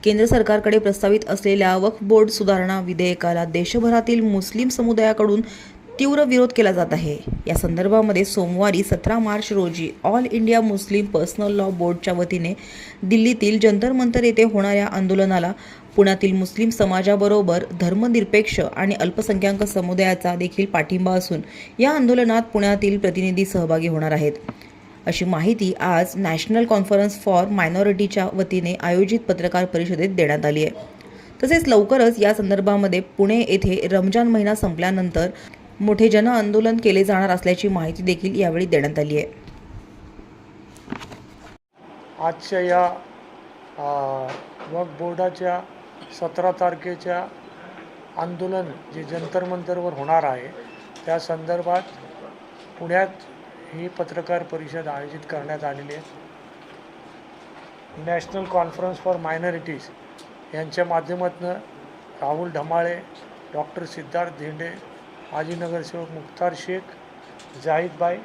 केंद्र सरकारकडे प्रस्तावित असलेल्या वक्फ बोर्ड सुधारणा विधेयकाला देशभरातील मुस्लिम समुदायाकडून तीव्र विरोध केला जात आहे। या संदर्भामध्ये सोमवारी 17 मार्च रोजी all India Muslim personal law बोर्डच्या वतीने दिल्लीतील जंतर मंतर येथे होणाऱ्या आंदोलनाला पुण्यातील मुस्लिम समाजाबरोबर धर्मनिरपेक्ष आणि अल्पसंख्याक समुदायाचा देखील पाठिंबा असून या आंदोलनात पुण्यातील प्रतिनिधी सहभागी होणार आहेत, अशी माहिती आज नॅशनल कॉन्फरन्स फॉर मायनॉरिटीच्या वतीने आयोजित पत्रकार परिषदेत देण्यात आली आहे। तसेच लवकरच या संदर्भामध्ये पुणे येथे रमजान महिना संपल्यानंतर मोठे जन आंदोलन केले जाणार असल्याची माहिती देखील यावेळी देण्यात आली आहे। आजच्या या वक्फ बोर्डाच्या 17 तारखेच्या आंदोलन जे जंतर मंतरवर होणार आहे त्या संदर्भात पुण्यात ही पत्रकार परिषद आयोजित करण्यात आलेली आहे। नॅशनल कॉन्फरन्स फॉर मायनॉरिटीज यांच्या माध्यमातून राहुल ढमाळे, डॉक्टर सिद्धार्थ धेंडे, माजी नगरसेवक मुख्तार शेख, जाहिद भाई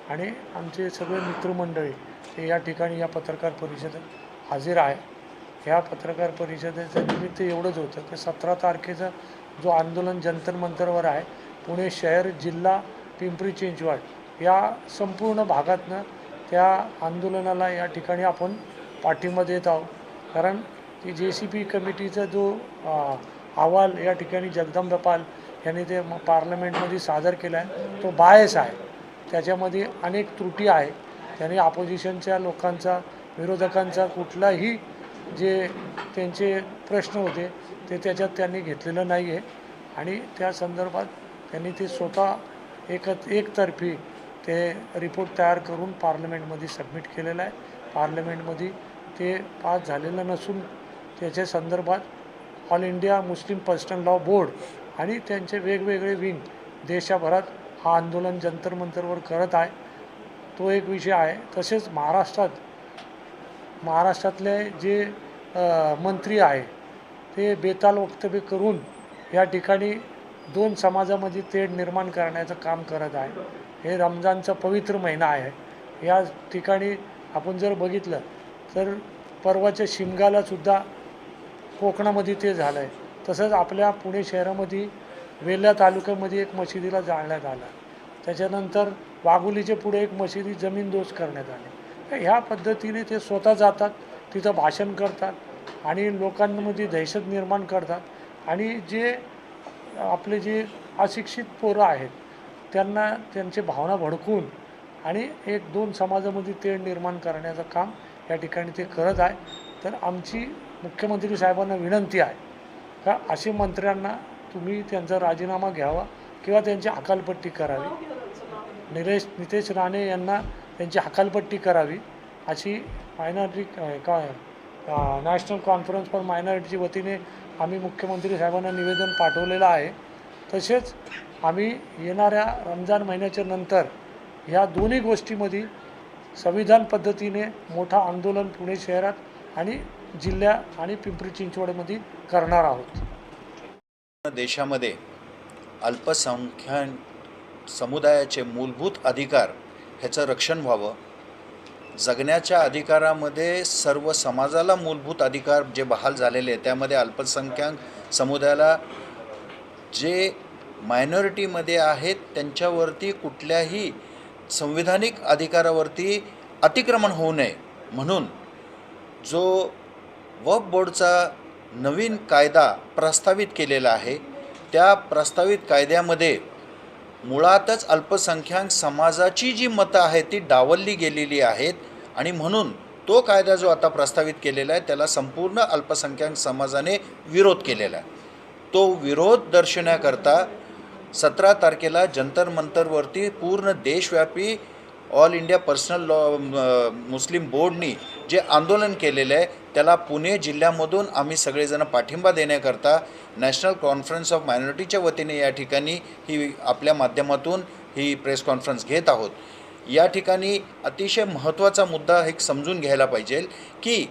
आणि आमचे सगळे मित्रमंडळी हे या ठिकाणी या पत्रकार परिषदेत हजर आहे। ह्या पत्रकार परिषदेचं निमित्त एवढंच होतं की 17 तारखेचा जो आंदोलन जंतर मंतरवर आहे, पुणे शहर, जिल्हा, पिंपरी चिंचवड या संपूर्ण भागातनं त्या आंदोलनाला या ठिकाणी आपण पाठिंबा देत आहोत। कारण की JCP कमिटीचा जो अहवाल या ठिकाणी जगदंबा पाल यांनी ते पार्लमेंटमध्ये सादर केला आहे तो बायस आहे, त्याच्यामध्ये अनेक त्रुटी आहे। त्यांनी अपोजिशनच्या लोकांचा, विरोधकांचा कुठलाही जे त्यांचे प्रश्न होते ते त्याच्यात त्यांनी घेतलेलं नाही आहे आणि त्या संदर्भात त्यांनी ते स्वतः एकतर्फी ते रिपोर्ट तयार करून पार्लमेंटमध्ये सबमिट केलेलं आहे। पार्लमेंटमध्ये ते पास झालेलं नसून त्याच्या संदर्भात all India Muslim personal law board आणि त्यांचे वेगवेगळे विंग देशभरात हा आंदोलन जंतर मंतरवर करत आहे, तो एक विषय आहे। तसेच महाराष्ट्रातले जे मंत्री आहे ते बेताल वक्तव्य करून या ठिकाणी दोन समाजामध्ये तेढ निर्माण करण्याचं काम करत आहे। हे रमजानचा पवित्र महिना आहे, या ठिकाणी आपण जर बघितलं तर परवाच्या शिमगालासुद्धा कोकणामध्ये ते झालं आहे। तसंच आपल्या पुणे शहरामध्ये वेल्हा तालुक्यामध्ये एक मशिदीला जाळण्यात आलं, त्याच्यानंतर वाघोलीच्या पुढे एक मशिदी जमीनदोस्त करण्यात आली। ह्या पद्धतीने ते स्वतः जातात, तिथं भाषण करतात आणि लोकांमध्ये दहशत निर्माण करतात आणि जे आपले जे अशिक्षित पोरं आहेत त्यांना त्यांचे भावना भडकून आणि एक दोन समाजामध्ये तेढ निर्माण करण्याचं काम या ठिकाणी ते करत आहे। तर आमची मुख्यमंत्री साहेबांना विनंती आहे का असे मंत्र्यांना तुम्ही त्यांचा राजीनामा घ्यावा किंवा त्यांची हकालपट्टी करावी। नितेश राणे यांना त्यांची हकालपट्टी करावी अशी नॅशनल कॉन्फरन्स फॉर मायनॉरिटीच्या वतीने आम्ही मुख्यमंत्री साहेबांना निवेदन पाठवलेलं आहे। तसेच आम्ही येणाऱ्या रमजान महिन्याच्या नंतर ह्या दोन्ही गोष्टीमध्ये संविधान पद्धतीने मोठा आंदोलन पुणे शहरात आणि जिल्हा आणि पिंपरी चिंचवडमध्ये करणार आहोत। देशामध्ये अल्पसंख्याक समुदायाचे मूलभूत अधिकार ह्याचं रक्षण व्हावं, जगण्याच्या अधिकारामध्ये सर्व समाजाला मूलभूत अधिकार जे बहाल झालेले आहेत त्यामध्ये अल्पसंख्याक समुदायाला जे मायनॉरिटीमध्ये आहेत त्यांच्यावरती कुठल्याही संविधानिक अधिकारावरती अतिक्रमण होऊ नये म्हणून जो वक्फ बोर्डचा नवीन कायदा प्रस्तावित केलेला आहे त्या प्रस्तावित कायद्यामध्ये मुळातच अल्पसंख्याक समाजाची जी मतं आहेत ती डावलली गेलेली आहेत आणि म्हणून तो कायदा जो आता प्रस्तावित केलेला आहे त्याला संपूर्ण अल्पसंख्याक समाजाने विरोध केलेला आहे। तो विरोध दर्शवण्याकरता 17 तारखेला जंतर मंतरवरती पूर्ण देशव्यापी ऑल इंडिया पर्सनल लॉ मुस्लिम बोर्डनी जे आंदोलन केलेलं आहे त्याला पुणे जिल्ह्यामधून आम्ही सगळेजण पाठिंबा देण्याकरता नॅशनल कॉन्फरन्स ऑफ मायनॉरिटीच्या वतीने या ठिकाणी ही आपल्या माध्यमातून ही प्रेस कॉन्फरन्स घेत आहोत। या ठिकाणी अतिशय महत्त्वाचा मुद्दा एक समजून घ्यायला पाहिजे की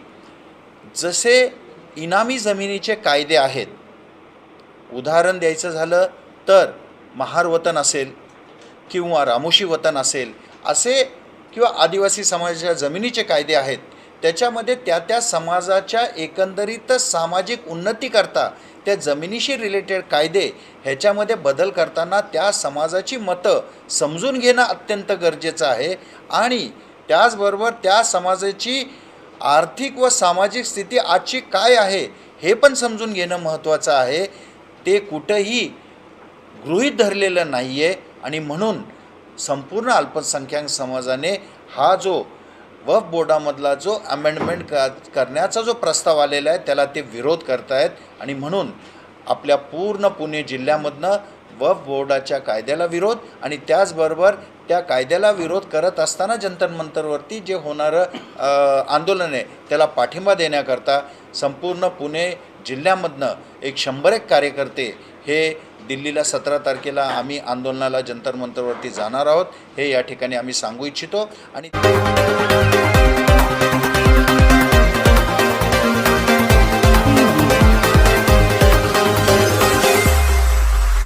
जसे इनामी जमिनीचे कायदे आहेत, उदाहरण द्यायचं झालं तर महार वतन असेल किंवा रामोशी वतन असेल असे किंवा आदिवासी समाजाच्या जमिनीचे कायदे आहेत त्याच्यामध्ये त्या समाजाच्या एकंदरीत सामाजिक उन्नतीकरता त्या जमिनीशी रिलेटेड कायदे ह्याच्यामध्ये बदल करताना त्या समाजाची मतं समजून घेणं अत्यंत गरजेचं आहे आणि त्याचबरोबर त्या समाजाची आर्थिक व सामाजिक स्थिती आजची काय आहे हे पण समजून घेणं महत्त्वाचं आहे. ते कुठंही गृहीत धरलेलं नाही आहे आणि म्हणून संपूर्ण अल्पसंख्याक समाजाने हा जो वक्फ बोर्डामधला जो अमेंडमेंट करण्याचा जो प्रस्ताव आलेला आहे त्याला ते विरोध करतायत आणि म्हणून आपल्या पूर्ण पुणे जिल्ह्यामधनं वक्फ बोर्डाच्या कायद्याला विरोध आणि त्याचबरोबर त्या कायद्याला विरोध करत असताना जंतर मंतरवरती जे होणारं आंदोलन आहे त्याला पाठिंबा देण्याकरता संपूर्ण पुणे जिल्ह्यामधनं 101 कार्यकर्ते हे दिल्लीला 17 तारखेला आम्ही आंदोलनाला जंतर मंतरवरती जाणार आहोत हे या ठिकाणी आम्ही सांगू इच्छितो. आणि